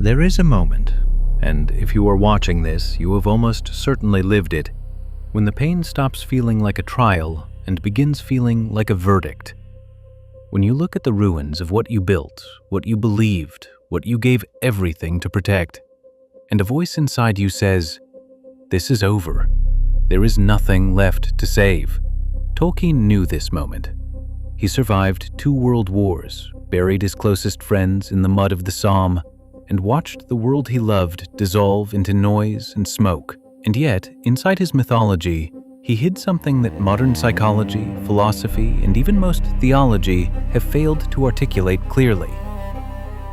There is a moment, and if you are watching this, you have almost certainly lived it, when the pain stops feeling like a trial and begins feeling like a verdict. When you look at the ruins of what you built, what you believed, what you gave everything to protect, and a voice inside you says, "This is over. There is nothing left to save." Tolkien knew this moment. He survived 2 world wars, buried his closest friends in the mud of the Somme, and watched the world he loved dissolve into noise and smoke. And yet, inside his mythology, he hid something that modern psychology, philosophy, and even most theology have failed to articulate clearly.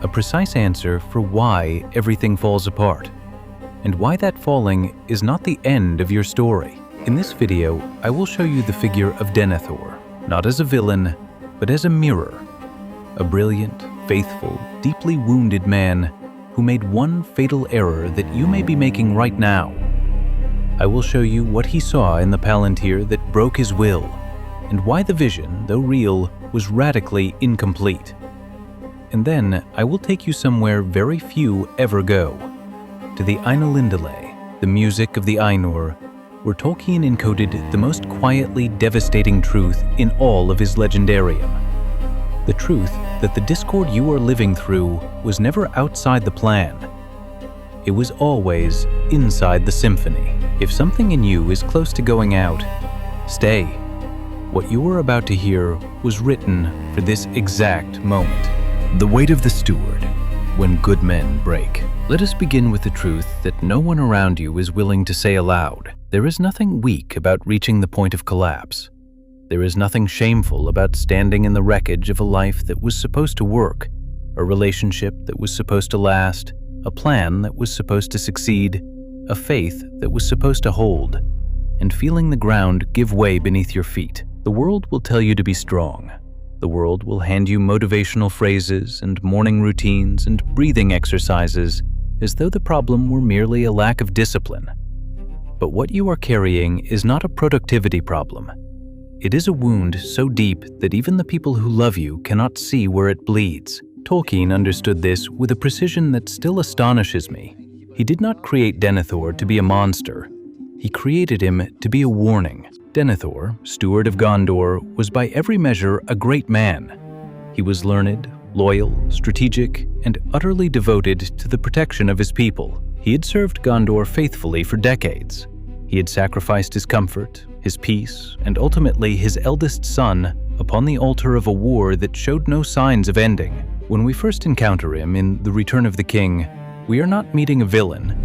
A precise answer for why everything falls apart, and why that falling is not the end of your story. In this video, I will show you the figure of Denethor, not as a villain, but as a mirror. A brilliant, faithful, deeply wounded man who made one fatal error that you may be making right now. I will show you what he saw in the Palantír that broke his will, and why the vision, though real, was radically incomplete. And then I will take you somewhere very few ever go, to the Ainulindalë, the music of the Ainur, where Tolkien encoded the most quietly devastating truth in all of his legendarium. The truth that the discord you are living through was never outside the plan. It was always inside the symphony. If something in you is close to going out, stay. What you are about to hear was written for this exact moment. The weight of the steward, when good men break. Let us begin with the truth that no one around you is willing to say aloud. There is nothing weak about reaching the point of collapse. There is nothing shameful about standing in the wreckage of a life that was supposed to work, a relationship that was supposed to last, a plan that was supposed to succeed, a faith that was supposed to hold, and feeling the ground give way beneath your feet. The world will tell you to be strong. The world will hand you motivational phrases and morning routines and breathing exercises as though the problem were merely a lack of discipline. But what you are carrying is not a productivity problem. It is a wound so deep that even the people who love you cannot see where it bleeds. Tolkien understood this with a precision that still astonishes me. He did not create Denethor to be a monster. He created him to be a warning. Denethor, steward of Gondor, was by every measure a great man. He was learned, loyal, strategic, and utterly devoted to the protection of his people. He had served Gondor faithfully for decades. He had sacrificed his comfort, his peace, and ultimately his eldest son upon the altar of a war that showed no signs of ending. When we first encounter him in The Return of the King, we are not meeting a villain.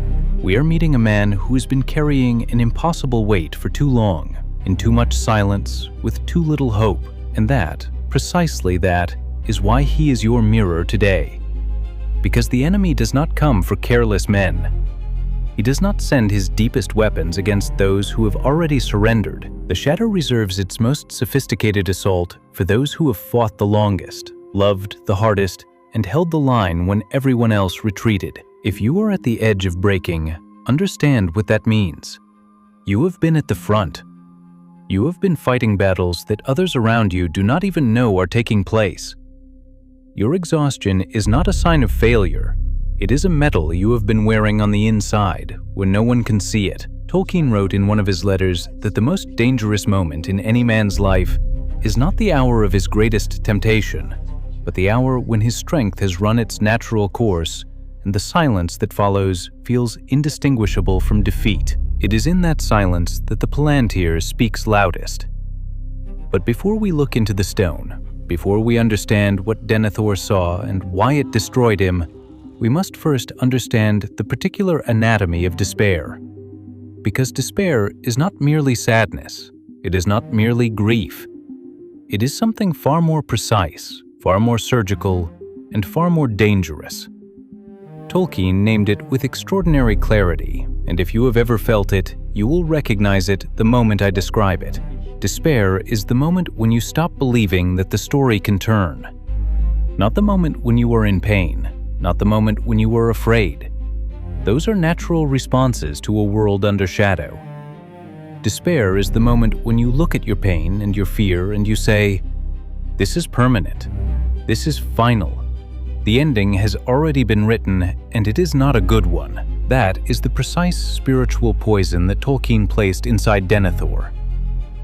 We are meeting a man who has been carrying an impossible weight for too long, in too much silence, with too little hope. And that, precisely that, is why he is your mirror today. Because the enemy does not come for careless men. He does not send his deepest weapons against those who have already surrendered. The shadow reserves its most sophisticated assault for those who have fought the longest, loved the hardest, and held the line when everyone else retreated. If you are at the edge of breaking, understand what that means. You have been at the front. You have been fighting battles that others around you do not even know are taking place. Your exhaustion is not a sign of failure. It is a medal you have been wearing on the inside when no one can see it. Tolkien wrote in one of his letters that the most dangerous moment in any man's life is not the hour of his greatest temptation, but the hour when his strength has run its natural course and the silence that follows feels indistinguishable from defeat. It is in that silence that the Palantír speaks loudest. But before we look into the stone, before we understand what Denethor saw and why it destroyed him, we must first understand the particular anatomy of despair. Because despair is not merely sadness. It is not merely grief. It is something far more precise, far more surgical, and far more dangerous. Tolkien named it with extraordinary clarity, and if you have ever felt it, you will recognize it the moment I describe it. Despair is the moment when you stop believing that the story can turn. Not the moment when you are in pain, not the moment when you are afraid. Those are natural responses to a world under shadow. Despair is the moment when you look at your pain and your fear and you say, "This is permanent. This is final. The ending has already been written, and it is not a good one. That is the precise spiritual poison that Tolkien placed inside Denethor.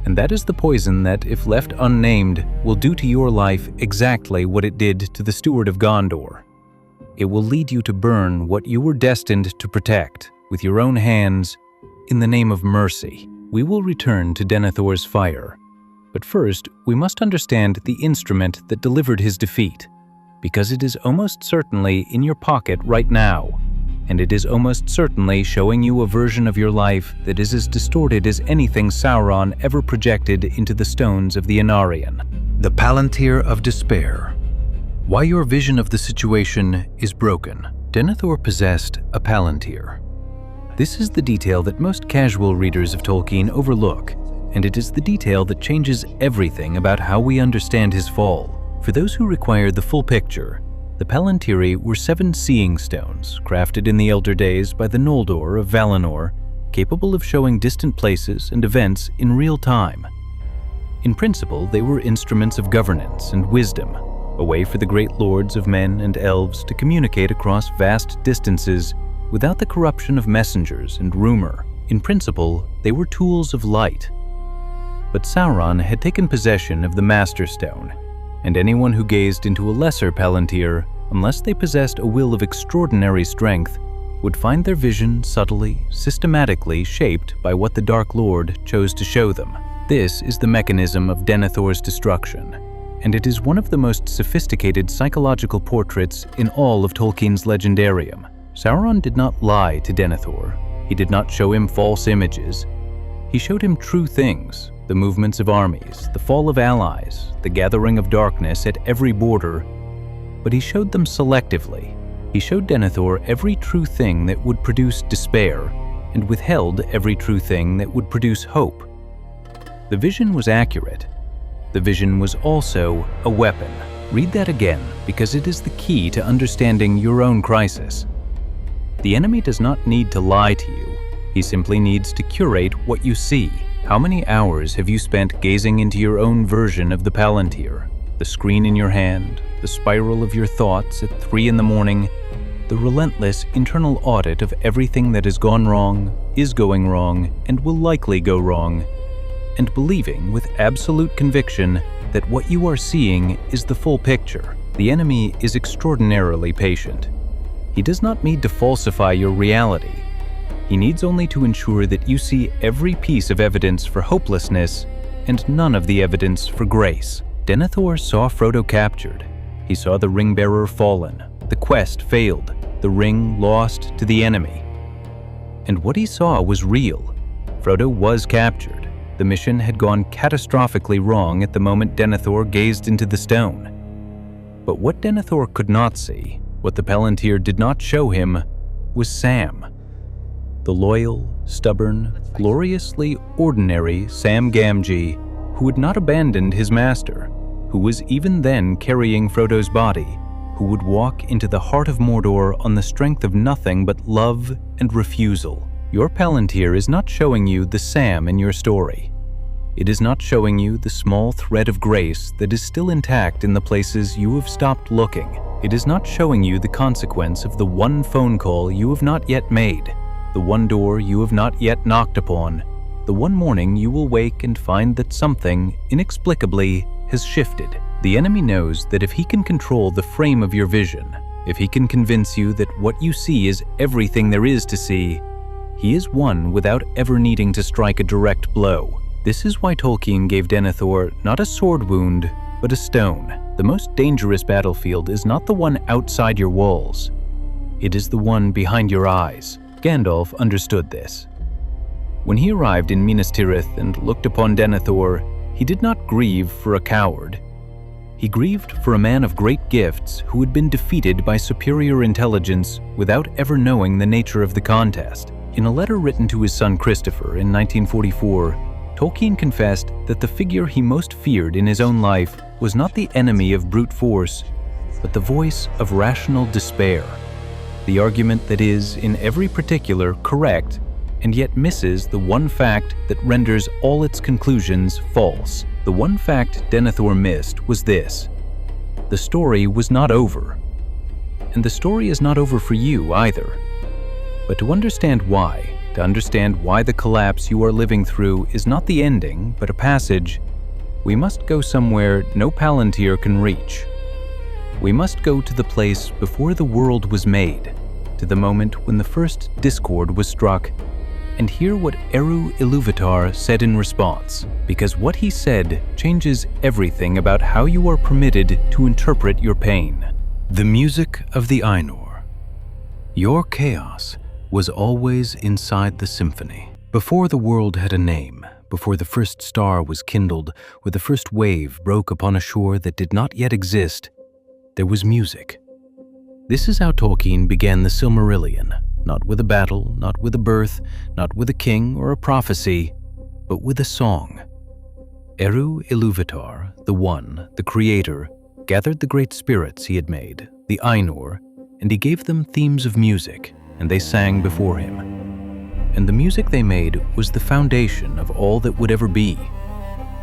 And that is the poison that, if left unnamed, will do to your life exactly what it did to the Steward of Gondor. It will lead you to burn what you were destined to protect with your own hands in the name of mercy. We will return to Denethor's fire. But first, we must understand the instrument that delivered his defeat, because it is almost certainly in your pocket right now, and it is almost certainly showing you a version of your life that is as distorted as anything Sauron ever projected into the stones of the Anarion. The Palantír of Despair. Why your vision of the situation is broken. Denethor possessed a Palantír. This is the detail that most casual readers of Tolkien overlook, and it is the detail that changes everything about how we understand his fall. For those who require the full picture, the Palantíri were 7 seeing stones, crafted in the Elder Days by the Noldor of Valinor, capable of showing distant places and events in real time. In principle, they were instruments of governance and wisdom, a way for the great lords of men and elves to communicate across vast distances without the corruption of messengers and rumor. In principle, they were tools of light. But Sauron had taken possession of the Master Stone, and anyone who gazed into a lesser Palantír, unless they possessed a will of extraordinary strength, would find their vision subtly, systematically shaped by what the Dark Lord chose to show them. This is the mechanism of Denethor's destruction, and it is one of the most sophisticated psychological portraits in all of Tolkien's legendarium. Sauron did not lie to Denethor. He did not show him false images. He showed him true things, the movements of armies, the fall of allies, the gathering of darkness at every border, but he showed them selectively. He showed Denethor every true thing that would produce despair, and withheld every true thing that would produce hope. The vision was accurate. The vision was also a weapon. Read that again, because it is the key to understanding your own crisis. The enemy does not need to lie to you. He simply needs to curate what you see. How many hours have you spent gazing into your own version of the Palantír? The screen in your hand, the spiral of your thoughts at 3 in the morning, the relentless internal audit of everything that has gone wrong, is going wrong, and will likely go wrong, and believing with absolute conviction that what you are seeing is the full picture. The enemy is extraordinarily patient. He does not need to falsify your reality. He needs only to ensure that you see every piece of evidence for hopelessness and none of the evidence for grace. Denethor saw Frodo captured. He saw the ring-bearer fallen, the quest failed, the ring lost to the enemy. And what he saw was real. Frodo was captured. The mission had gone catastrophically wrong at the moment Denethor gazed into the stone. But what Denethor could not see, what the Palantír did not show him, was Sam. The loyal, stubborn, gloriously ordinary Sam Gamgee, who had not abandoned his master, who was even then carrying Frodo's body, who would walk into the heart of Mordor on the strength of nothing but love and refusal. Your Palantír is not showing you the Sam in your story. It is not showing you the small thread of grace that is still intact in the places you have stopped looking. It is not showing you the consequence of the one phone call you have not yet made, the one door you have not yet knocked upon, the one morning you will wake and find that something, inexplicably, has shifted. The enemy knows that if he can control the frame of your vision, if he can convince you that what you see is everything there is to see, he is won without ever needing to strike a direct blow. This is why Tolkien gave Denethor not a sword wound, but a stone. The most dangerous battlefield is not the one outside your walls. It is the one behind your eyes. Gandalf understood this. When he arrived in Minas Tirith and looked upon Denethor, he did not grieve for a coward. He grieved for a man of great gifts who had been defeated by superior intelligence without ever knowing the nature of the contest. In a letter written to his son Christopher in 1944, Tolkien confessed that the figure he most feared in his own life was not the enemy of brute force, but the voice of rational despair. The argument that is, in every particular, correct, and yet misses the one fact that renders all its conclusions false. The one fact Denethor missed was this: the story was not over. And the story is not over for you either. But to understand why the collapse you are living through is not the ending, but a passage, we must go somewhere no Palantír can reach. We must go to the place before the world was made, to the moment when the first discord was struck, and hear what Ainulindalë said in response, because what he said changes everything about how you are permitted to interpret your pain. The music of the Ainur. Your chaos was always inside the symphony. Before the world had a name, before the first star was kindled, or the first wave broke upon a shore that did not yet exist, there was music. This is how Tolkien began the Silmarillion, not with a battle, not with a birth, not with a king or a prophecy, but with a song. Ainulindalë, the One, the Creator, gathered the great spirits he had made, the Ainur, and he gave them themes of music, and they sang before him. And the music they made was the foundation of all that would ever be.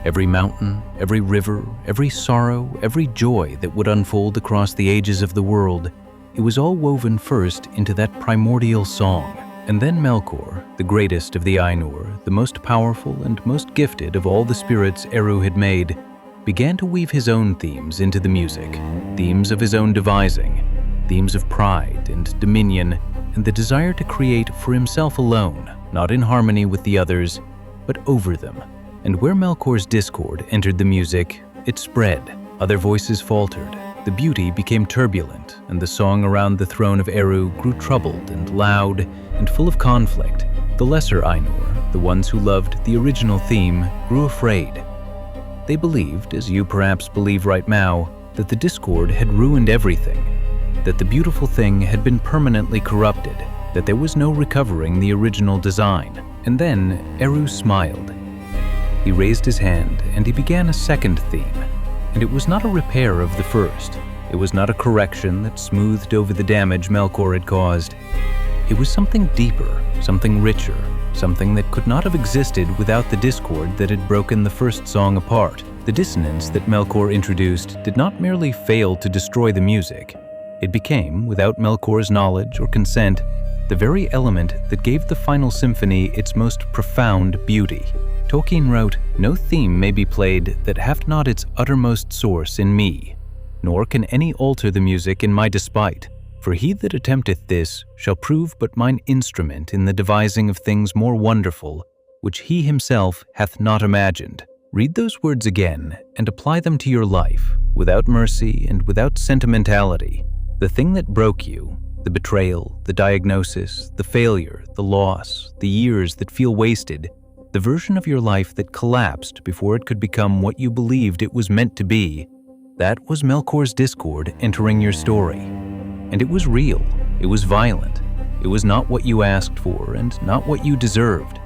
Every mountain, every river, every sorrow, every joy that would unfold across the ages of the world, it was all woven first into that primordial song. And then Melkor, the greatest of the Ainur, the most powerful and most gifted of all the spirits Eru had made, began to weave his own themes into the music, themes of his own devising, themes of pride and dominion, and the desire to create for himself alone, not in harmony with the others, but over them. And where Melkor's discord entered the music, it spread. Other voices faltered. The beauty became turbulent, and the song around the throne of Eru grew troubled and loud and full of conflict. The lesser Ainur, the ones who loved the original theme, grew afraid. They believed, as you perhaps believe right now, that the discord had ruined everything, that the beautiful thing had been permanently corrupted, that there was no recovering the original design. And then Eru smiled. He raised his hand and he began a second theme, and it was not a repair of the first. It was not a correction that smoothed over the damage Melkor had caused. It was something deeper, something richer, something that could not have existed without the discord that had broken the first song apart. The dissonance that Melkor introduced did not merely fail to destroy the music. It became, without Melkor's knowledge or consent, the very element that gave the final symphony its most profound beauty. Tolkien wrote, "No theme may be played that hath not its uttermost source in me, nor can any alter the music in my despite. For he that attempteth this shall prove but mine instrument in the devising of things more wonderful, which he himself hath not imagined." Read those words again and apply them to your life, without mercy and without sentimentality. The thing that broke you, the betrayal, the diagnosis, the failure, the loss, the years that feel wasted, the version of your life that collapsed before it could become what you believed it was meant to be, that was Melkor's discord entering your story. And it was real, it was violent, it was not what you asked for and not what you deserved.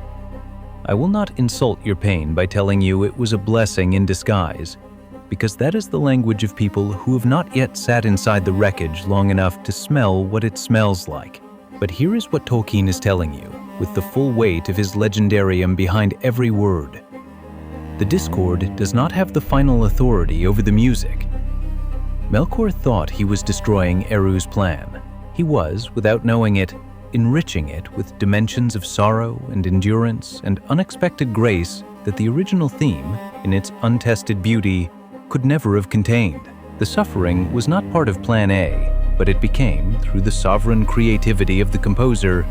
I will not insult your pain by telling you it was a blessing in disguise, because that is the language of people who have not yet sat inside the wreckage long enough to smell what it smells like. But here is what Tolkien is telling you, with the full weight of his legendarium behind every word. The discord does not have the final authority over the music. Melkor thought he was destroying Eru's plan. He was, without knowing it, enriching it with dimensions of sorrow and endurance and unexpected grace that the original theme, in its untested beauty, could never have contained. The suffering was not part of Plan A, but it became, through the sovereign creativity of the composer,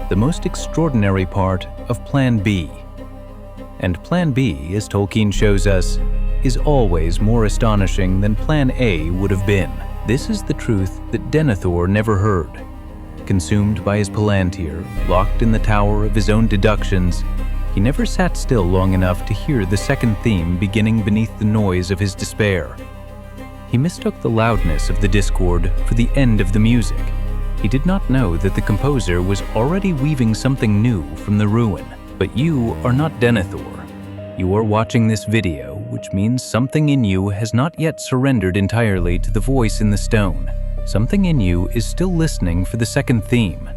the most extraordinary part of Plan B. And Plan B, as Tolkien shows us, is always more astonishing than Plan A would have been. This is the truth that Denethor never heard. Consumed by his Palantír, locked in the tower of his own deductions, he never sat still long enough to hear the second theme beginning beneath the noise of his despair. He mistook the loudness of the discord for the end of the music. He did not know that the composer was already weaving something new from the ruin. But you are not Denethor. You are watching this video, which means something in you has not yet surrendered entirely to the voice in the stone. Something in you is still listening for the second theme.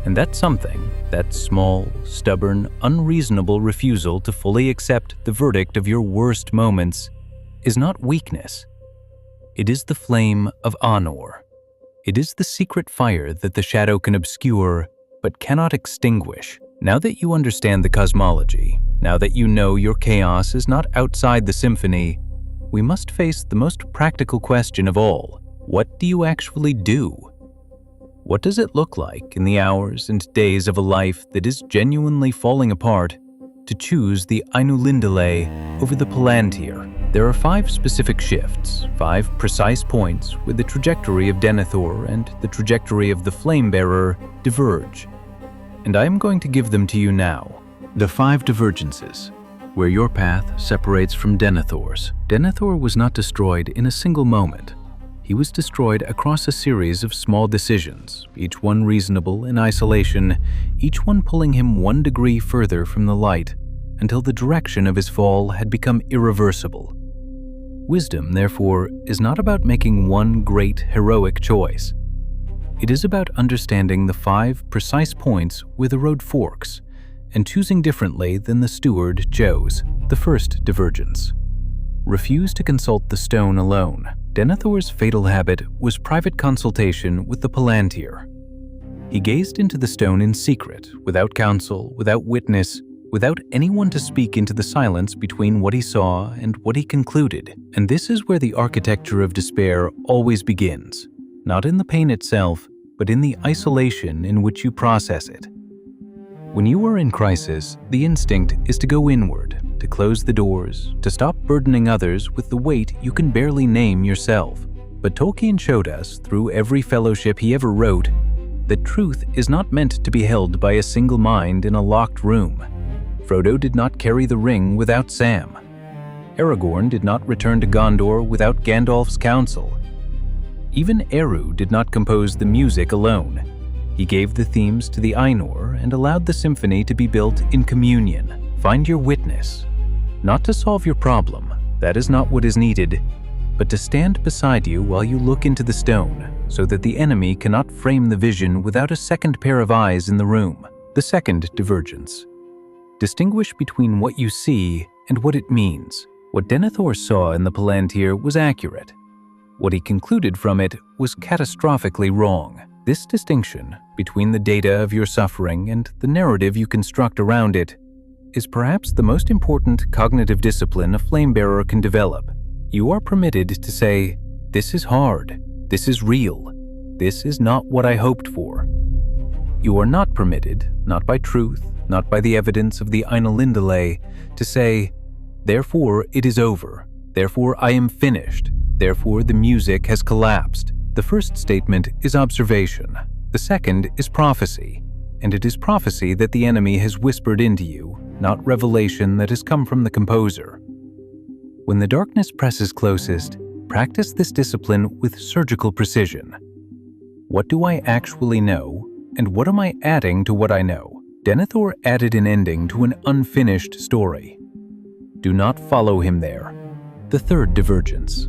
And that something, that small, stubborn, unreasonable refusal to fully accept the verdict of your worst moments, is not weakness. It is the flame of Ainur. It is the secret fire that the shadow can obscure but cannot extinguish. Now that you understand the cosmology, now that you know your chaos is not outside the symphony, we must face the most practical question of all. What do you actually do? What does it look like in the hours and days of a life that is genuinely falling apart to choose the Ainulindalë over the Palantír? There are 5 specific shifts, 5 precise points where the trajectory of Denethor and the trajectory of the Flame-Bearer diverge, and I am going to give them to you now. The 5 divergences, where your path separates from Denethor's. Denethor was not destroyed in a single moment. He was destroyed across a series of small decisions, each one reasonable in isolation, each one pulling him 1 degree further from the light, until the direction of his fall had become irreversible. Wisdom, therefore, is not about making one great, heroic choice. It is about understanding the 5 precise points where the road forks, and choosing differently than the steward chose. The first divergence. Refuse to consult the stone alone. Denethor's fatal habit was private consultation with the Palantír. He gazed into the stone in secret, without counsel, without witness, without anyone to speak into the silence between what he saw and what he concluded. And this is where the architecture of despair always begins, not in the pain itself, but in the isolation in which you process it. When you are in crisis, the instinct is to go inward, to close the doors, to stop burdening others with the weight you can barely name yourself. But Tolkien showed us, through every fellowship he ever wrote, that truth is not meant to be held by a single mind in a locked room. Frodo did not carry the ring without Sam. Aragorn did not return to Gondor without Gandalf's counsel. Even Eru did not compose the music alone. He gave the themes to the Ainur and allowed the symphony to be built in communion. Find your witness, not to solve your problem, that is not what is needed, but to stand beside you while you look into the stone, so that the enemy cannot frame the vision without a second pair of eyes in the room. The second divergence. Distinguish between what you see and what it means. What Denethor saw in the Palantír was accurate. What he concluded from it was catastrophically wrong. This distinction between the data of your suffering and the narrative you construct around it is perhaps the most important cognitive discipline a flame-bearer can develop. You are permitted to say, "This is hard, this is real, this is not what I hoped for." You are not permitted, not by truth, not by the evidence of the Ainulindalë, to say, "Therefore it is over, therefore I am finished, therefore the music has collapsed." The first statement is observation, the second is prophecy, and it is prophecy that the enemy has whispered into you, not revelation that has come from the composer. When the darkness presses closest, practice this discipline with surgical precision. What do I actually know, and what am I adding to what I know? Denethor added an ending to an unfinished story. Do not follow him there. The third divergence.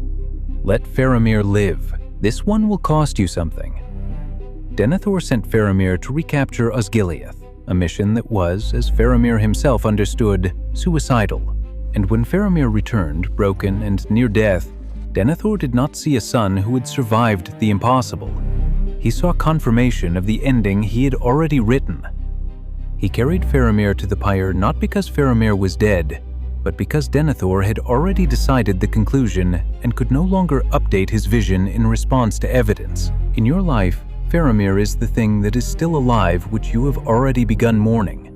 Let Faramir live. This one will cost you something. Denethor sent Faramir to recapture Osgiliath, a mission that was, as Faramir himself understood, suicidal. And when Faramir returned, broken and near death, Denethor did not see a son who had survived the impossible. He saw confirmation of the ending he had already written. He carried Faramir to the pyre not because Faramir was dead, but because Denethor had already decided the conclusion and could no longer update his vision in response to evidence. In your life, Faramir is the thing that is still alive which you have already begun mourning.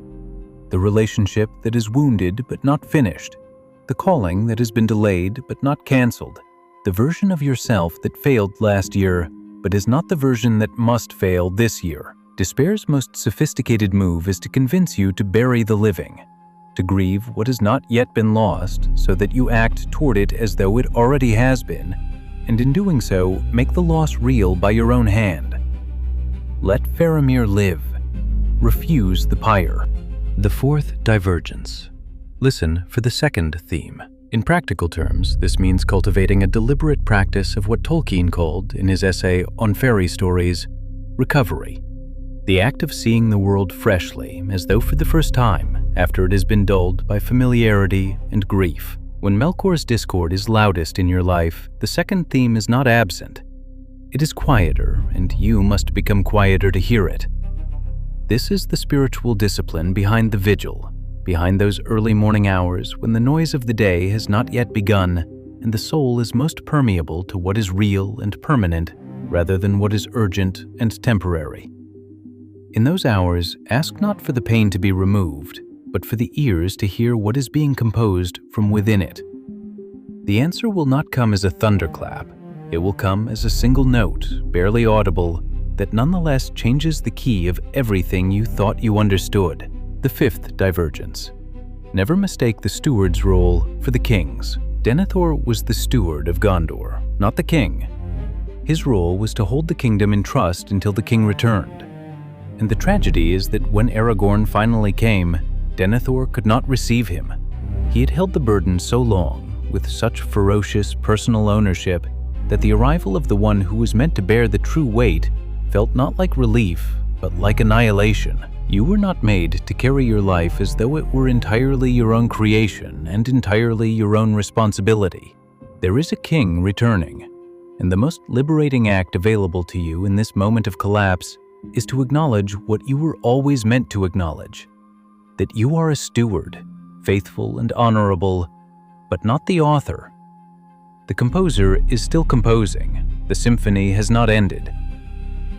The relationship that is wounded but not finished. The calling that has been delayed but not cancelled. The version of yourself that failed last year but is not the version that must fail this year. Despair's most sophisticated move is to convince you to bury the living, to grieve what has not yet been lost so that you act toward it as though it already has been, and in doing so, make the loss real by your own hand. Let Faramir live. Refuse the pyre. The fourth divergence. Listen for the second theme. In practical terms, this means cultivating a deliberate practice of what Tolkien called, in his essay on fairy stories, recovery. The act of seeing the world freshly, as though for the first time, after it has been dulled by familiarity and grief. When Melkor's discord is loudest in your life, the second theme is not absent. It is quieter, and you must become quieter to hear it. This is the spiritual discipline behind the vigil, behind those early morning hours when the noise of the day has not yet begun and the soul is most permeable to what is real and permanent rather than what is urgent and temporary. In those hours, ask not for the pain to be removed, but for the ears to hear what is being composed from within it. The answer will not come as a thunderclap. It will come as a single note, barely audible, that nonetheless changes the key of everything you thought you understood. The fifth divergence. Never mistake the steward's role for the king's. Denethor was the steward of Gondor, not the king. His role was to hold the kingdom in trust until the king returned. And the tragedy is that when Aragorn finally came, Denethor could not receive him. He had held the burden so long, with such ferocious personal ownership, that the arrival of the one who was meant to bear the true weight felt not like relief, but like annihilation. You were not made to carry your life as though it were entirely your own creation and entirely your own responsibility. There is a king returning, and the most liberating act available to you in this moment of collapse is to acknowledge what you were always meant to acknowledge, that you are a steward, faithful and honorable, but not the author. The composer is still composing. The symphony has not ended.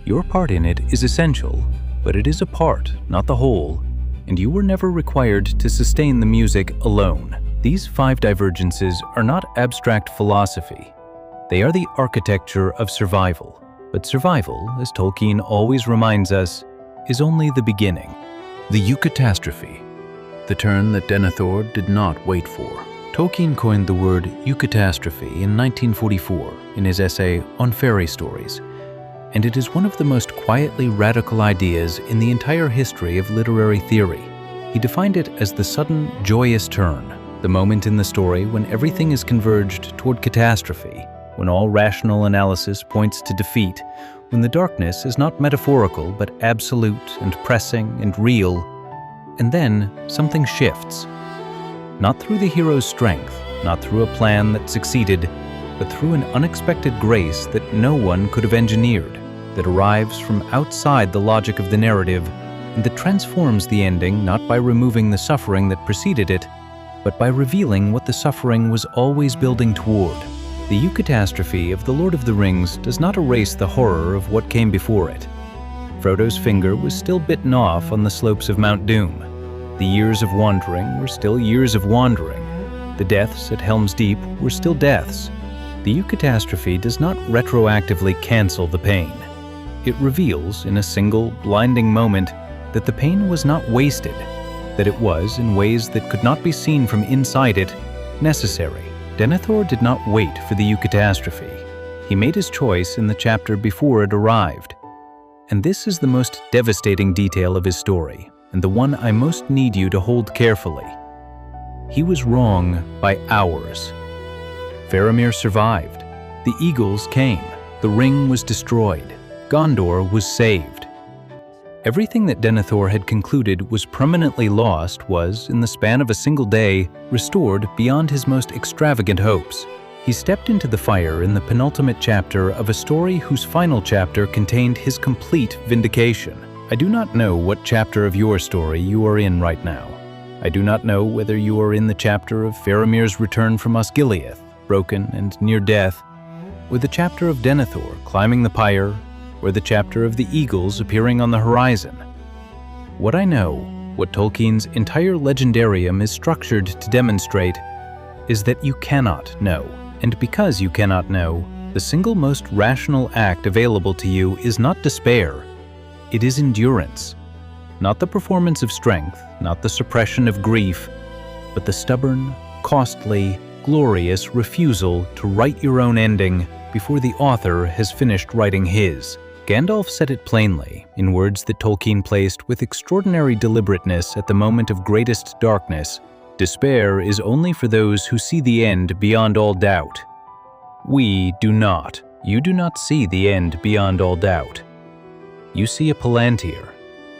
Your part in it is essential, but it is a part, not the whole, and you were never required to sustain the music alone. These 5 divergences are not abstract philosophy. They are the architecture of survival. But survival, as Tolkien always reminds us, is only the beginning. The eucatastrophe, the turn that Denethor did not wait for. Tolkien coined the word eucatastrophe in 1944 in his essay on fairy stories, and it is one of the most quietly radical ideas in the entire history of literary theory. He defined it as the sudden, joyous turn, the moment in the story when everything is converged toward catastrophe, when all rational analysis points to defeat, when the darkness is not metaphorical but absolute and pressing and real, and then something shifts. Not through the hero's strength, not through a plan that succeeded, but through an unexpected grace that no one could have engineered, that arrives from outside the logic of the narrative, and that transforms the ending not by removing the suffering that preceded it, but by revealing what the suffering was always building toward. The eucatastrophe of The Lord of the Rings does not erase the horror of what came before it. Frodo's finger was still bitten off on the slopes of Mount Doom. The years of wandering were still years of wandering. The deaths at Helm's Deep were still deaths. The eucatastrophe does not retroactively cancel the pain. It reveals, in a single, blinding moment, that the pain was not wasted, that it was, in ways that could not be seen from inside it, necessary. Denethor did not wait for the eucatastrophe. He made his choice in the chapter before it arrived. And this is the most devastating detail of his story, and the one I most need you to hold carefully. He was wrong by hours. Faramir survived. The eagles came. The ring was destroyed. Gondor was saved. Everything that Denethor had concluded was permanently lost was, in the span of a single day, restored beyond his most extravagant hopes. He stepped into the fire in the penultimate chapter of a story whose final chapter contained his complete vindication. I do not know what chapter of your story you are in right now. I do not know whether you are in the chapter of Faramir's return from Osgiliath, broken and near death, or the chapter of Denethor climbing the pyre, or the chapter of the eagles appearing on the horizon. What I know, what Tolkien's entire legendarium is structured to demonstrate, is that you cannot know. And because you cannot know, the single most rational act available to you is not despair. It is endurance. Not the performance of strength, not the suppression of grief, but the stubborn, costly, glorious refusal to write your own ending before the author has finished writing his. Gandalf said it plainly, in words that Tolkien placed with extraordinary deliberateness at the moment of greatest darkness. Despair is only for those who see the end beyond all doubt. We do not. You do not see the end beyond all doubt. You see a Palantír.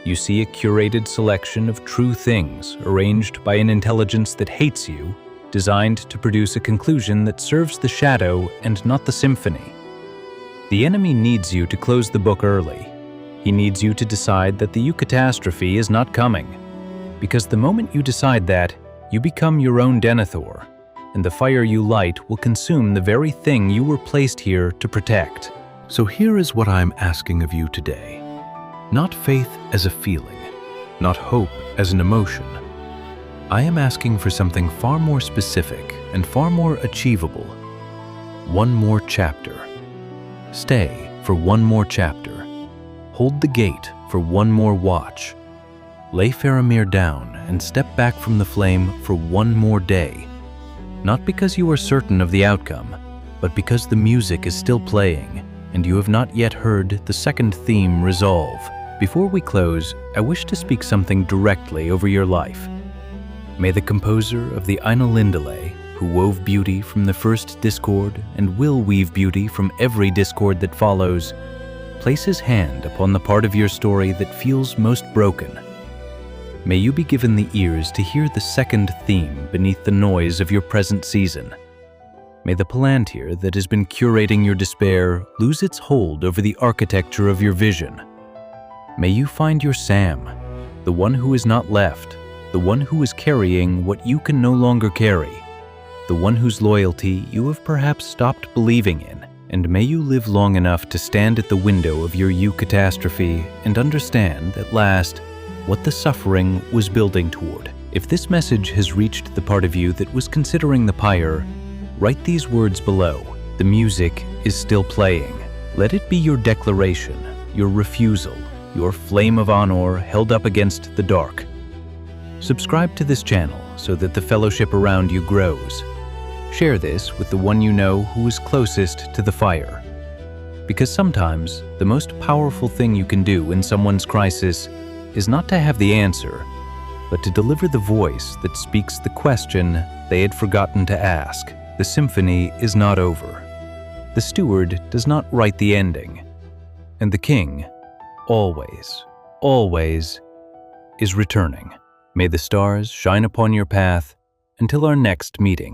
You see a curated selection of true things arranged by an intelligence that hates you, designed to produce a conclusion that serves the shadow and not the symphony. The enemy needs you to close the book early. He needs you to decide that the catastrophe is not coming. Because the moment you decide that, you become your own Denethor, and the fire you light will consume the very thing you were placed here to protect. So here is what I'm asking of you today. Not faith as a feeling, not hope as an emotion. I am asking for something far more specific and far more achievable. One more chapter. Stay for one more chapter. Hold the gate for one more watch. Lay Faramir down and step back from the flame for one more day. Not because you are certain of the outcome, but because the music is still playing and you have not yet heard the second theme resolve. Before we close, I wish to speak something directly over your life. May the composer of the Ainulindalë, who wove beauty from the first discord and will weave beauty from every discord that follows, place his hand upon the part of your story that feels most broken. May you be given the ears to hear the second theme beneath the noise of your present season. May the Palantír that has been curating your despair lose its hold over the architecture of your vision. May you find your Sam, the one who is not left, the one who is carrying what you can no longer carry, the one whose loyalty you have perhaps stopped believing in, and may you live long enough to stand at the window of your catastrophe and understand, at last, what the suffering was building toward. If this message has reached the part of you that was considering the pyre, write these words below. The music is still playing. Let it be your declaration, your refusal, your flame of honor held up against the dark. Subscribe to this channel so that the fellowship around you grows. Share this with the one you know who is closest to the fire. Because sometimes the most powerful thing you can do in someone's crisis is not to have the answer, but to deliver the voice that speaks the question they had forgotten to ask. The symphony is not over. The steward does not write the ending. And the king, always, always, is returning. May the stars shine upon your path until our next meeting.